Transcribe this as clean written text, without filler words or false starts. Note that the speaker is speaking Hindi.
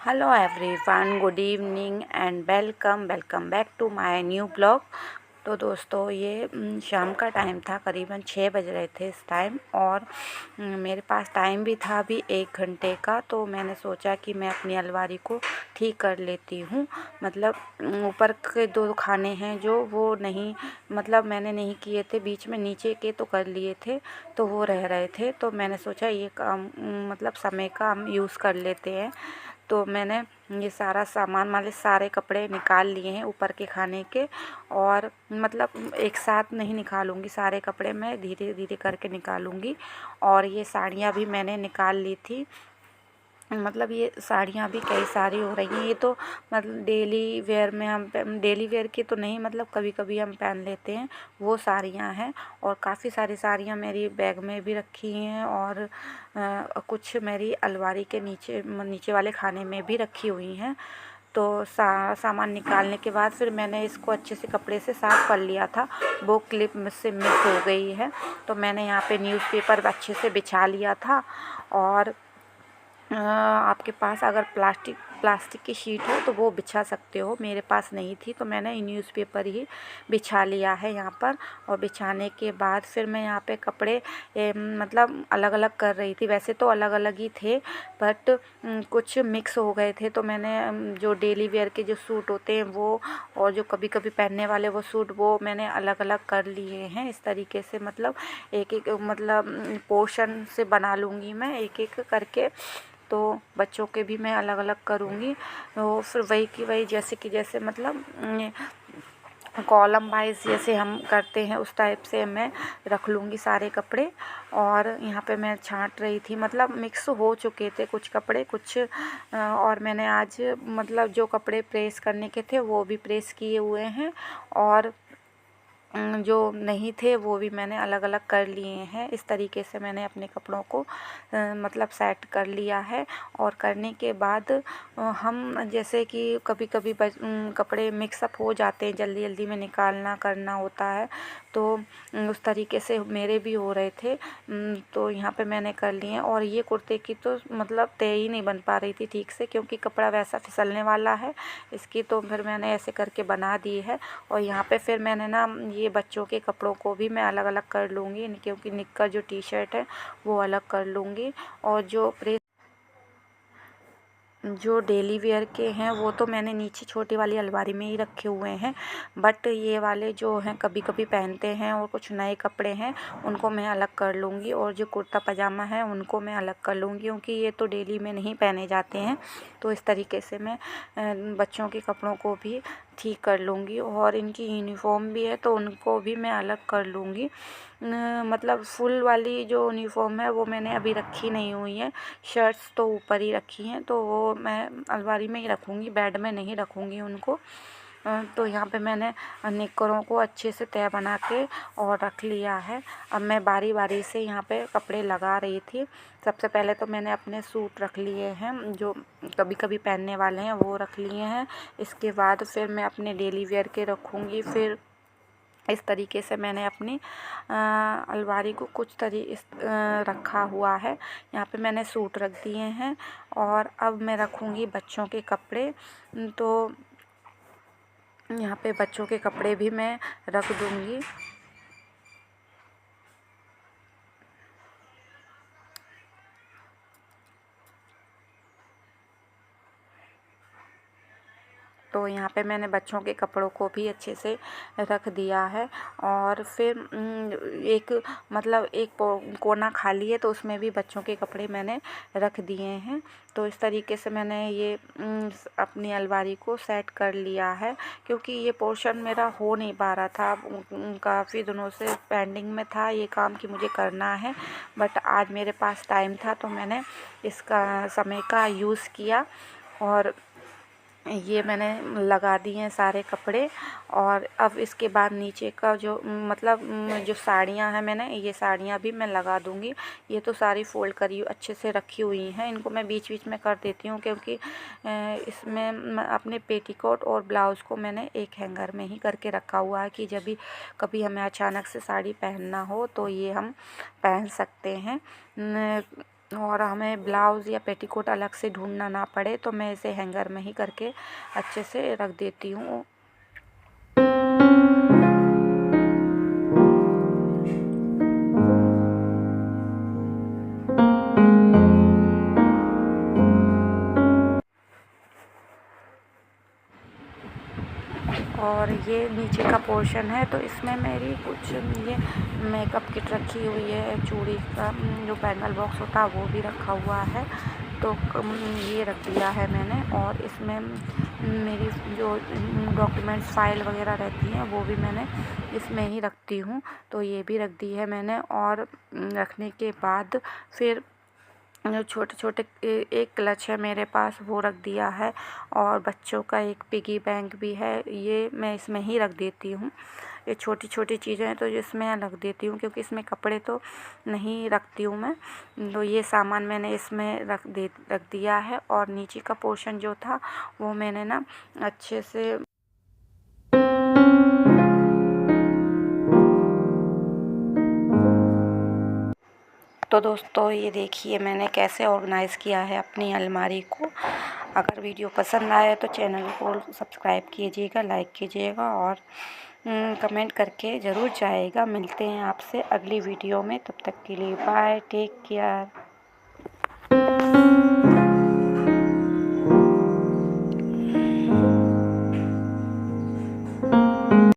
Hello everyone, good evening and welcome back to my new blog. तो दोस्तों ये शाम का टाइम था, करीबन 6 बज रहे थे इस टाइम। और मेरे पास टाइम भी था अभी 1 घंटे का। तो मैंने सोचा कि मैं अपनी अलमारी को ठीक कर लेती हूँ। मतलब ऊपर के 2 खाने हैं जो वो नहीं, मतलब मैंने नहीं किए थे, बीच में नीचे के तो कर लिए थे, तो वो रह रहे थे। तो मैंने सोचा ये काम मतलब समय का हम यूज़ कर लेते हैं। तो मैंने ये सारा सामान, मतलब सारे कपड़े निकाल लिए हैं ऊपर के खाने के। और मतलब एक साथ नहीं निकालूंगी सारे कपड़े, मैं धीरे धीरे करके निकालूंगी। और ये साड़ियाँ भी मैंने निकाल ली थी। मतलब ये साड़ियाँ भी कई सारी हो रही हैं। ये तो मतलब डेली वेयर में हम डेली वेयर की तो नहीं, मतलब कभी कभी हम पहन लेते हैं, वो साड़ियाँ हैं। और काफ़ी सारी साड़ियाँ मेरी बैग में भी रखी हैं, और कुछ मेरी अलमारी के नीचे नीचे वाले खाने में भी रखी हुई हैं। तो सामान निकालने के बाद फिर मैंने इसको अच्छे से कपड़े से साफ़ कर लिया था। वो क्लिप मुझसे मिस हो गई है, तो मैंने यहाँ पे न्यूज़पेपर अच्छे से बिछा लिया था। और आपके पास अगर प्लास्टिक की शीट हो तो वो बिछा सकते हो, मेरे पास नहीं थी तो मैंने न्यूज़पेपर ही बिछा लिया है यहाँ पर। और बिछाने के बाद फिर मैं यहाँ पे कपड़े मतलब अलग अलग कर रही थी। वैसे तो अलग अलग ही थे, बट कुछ मिक्स हो गए थे। तो मैंने जो डेली वेयर के जो सूट होते हैं वो, और जो कभी कभी पहनने वाले वो सूट, वो मैंने अलग अलग कर लिए हैं इस तरीके से। मतलब एक एक मतलब पोर्शन से बना लूँगी मैं एक एक करके। तो बच्चों के भी मैं अलग अलग करूँगी। तो फिर वही की वही, जैसे कि जैसे मतलब कॉलम वाइज जैसे हम करते हैं उस टाइप से मैं रख लूँगी सारे कपड़े। और यहाँ पे मैं छांट रही थी, मतलब मिक्स हो चुके थे कुछ कपड़े, कुछ और मैंने आज मतलब जो कपड़े प्रेस करने के थे वो भी प्रेस किए हुए हैं। और जो नहीं थे वो भी मैंने अलग अलग कर लिए हैं। इस तरीके से मैंने अपने कपड़ों को मतलब सेट कर लिया है। और करने के बाद हम जैसे कि कभी कभी कपड़े मिक्सअप हो जाते हैं, जल्दी जल्दी में निकालना करना होता है, तो उस तरीके से मेरे भी हो रहे थे। तो यहाँ पे मैंने कर लिए हैं। और ये कुर्ते की तो मतलब तय ही नहीं बन पा रही थी ठीक से, क्योंकि कपड़ा वैसा फिसलने वाला है इसकी। तो फिर मैंने ऐसे करके बना दी है। और यहाँ पे फिर मैंने ना ये बच्चों के कपड़ों को भी मैं अलग अलग कर लूँगी, क्योंकि निक्कर जो टी शर्ट है वो अलग कर लूँगी। और जो डेली वेयर के हैं वो तो मैंने नीचे छोटी वाली अलमारी में ही रखे हुए हैं। बट ये वाले जो हैं कभी कभी पहनते हैं और कुछ नए कपड़े हैं, उनको मैं अलग कर लूँगी। और जो कुर्ता पजामा है उनको मैं अलग कर लूँगी, क्योंकि ये तो डेली में नहीं पहने जाते हैं। तो इस तरीके से मैं बच्चों के कपड़ों को भी ठीक कर लूँगी। और इनकी यूनिफॉर्म भी है तो उनको भी मैं अलग कर लूँगी। मतलब फुल वाली जो यूनिफॉर्म है वो मैंने अभी रखी नहीं हुई है, शर्ट्स तो ऊपर ही रखी हैं, तो वो मैं अलमारी में ही रखूँगी, बेड में नहीं रखूँगी उनको। तो यहाँ पे मैंने निक्करों को अच्छे से तह बना के और रख लिया है। अब मैं बारी बारी से यहाँ पे कपड़े लगा रही थी। सबसे पहले तो मैंने अपने सूट रख लिए हैं, जो कभी कभी पहनने वाले हैं वो रख लिए हैं। इसके बाद फिर मैं अपने डेली वेयर के रखूँगी। फिर इस तरीके से मैंने अपनी अलमारी को रखा हुआ है। यहाँ पे मैंने सूट रख दिए हैं। और अब मैं रखूँगी बच्चों के कपड़े। तो यहाँ पे बच्चों के कपड़े भी मैं रख दूँगी। तो यहाँ पे मैंने बच्चों के कपड़ों को भी अच्छे से रख दिया है। और फिर एक मतलब एक कोना खाली है, तो उसमें भी बच्चों के कपड़े मैंने रख दिए हैं। तो इस तरीके से मैंने ये अपनी अलमारी को सेट कर लिया है, क्योंकि ये पोर्शन मेरा हो नहीं पा रहा था। काफ़ी दिनों से पेंडिंग में था ये काम कि मुझे करना है, बट आज मेरे पास टाइम था तो मैंने इसका समय का यूज़ किया। और ये मैंने लगा दिए हैं सारे कपड़े। और अब इसके बाद नीचे का जो मतलब जो साड़ियाँ हैं, मैंने ये साड़ियाँ भी मैं लगा दूँगी। ये तो सारी फ़ोल्ड करी अच्छे से रखी हुई हैं, इनको मैं बीच बीच में कर देती हूँ, क्योंकि इसमें अपने पेटीकोट और ब्लाउज़ को मैंने एक हैंगर में ही करके रखा हुआ है, कि जब भी कभी हमें अचानक से साड़ी पहनना हो तो ये हम पहन सकते हैं। और हमें ब्लाउज़ या पेटीकोट अलग से ढूंढना ना पड़े, तो मैं इसे हैंगर में ही करके अच्छे से रख देती हूँ। और ये नीचे का पोर्शन है, तो इसमें मेरी कुछ ये मेकअप किट रखी हुई है, चूड़ी का जो बैंगल बॉक्स होता है वो भी रखा हुआ है। तो ये रख दिया है मैंने। और इसमें मेरी जो डॉक्यूमेंट्स फाइल वगैरह रहती हैं वो भी मैंने इसमें ही रखती हूँ, तो ये भी रख दी है मैंने। और रखने के बाद फिर जो छोटे छोटे एक क्लच है मेरे पास वो रख दिया है। और बच्चों का एक पिगी बैंक भी है, ये मैं इसमें ही रख देती हूँ। ये छोटी छोटी चीज़ें हैं तो इसमें रख देती हूँ, क्योंकि इसमें कपड़े तो नहीं रखती हूँ मैं। तो ये सामान मैंने इसमें रख दिया है। और नीचे का पोर्शन जो था वो मैंने ना अच्छे से तो दोस्तों ये देखिए मैंने कैसे ऑर्गेनाइज़ किया है अपनी अलमारी को। अगर वीडियो पसंद आए तो चैनल को सब्सक्राइब कीजिएगा, लाइक कीजिएगा और कमेंट करके ज़रूर जाइएगा। मिलते हैं आपसे अगली वीडियो में, तब तक के लिए बाय, टेक केयर।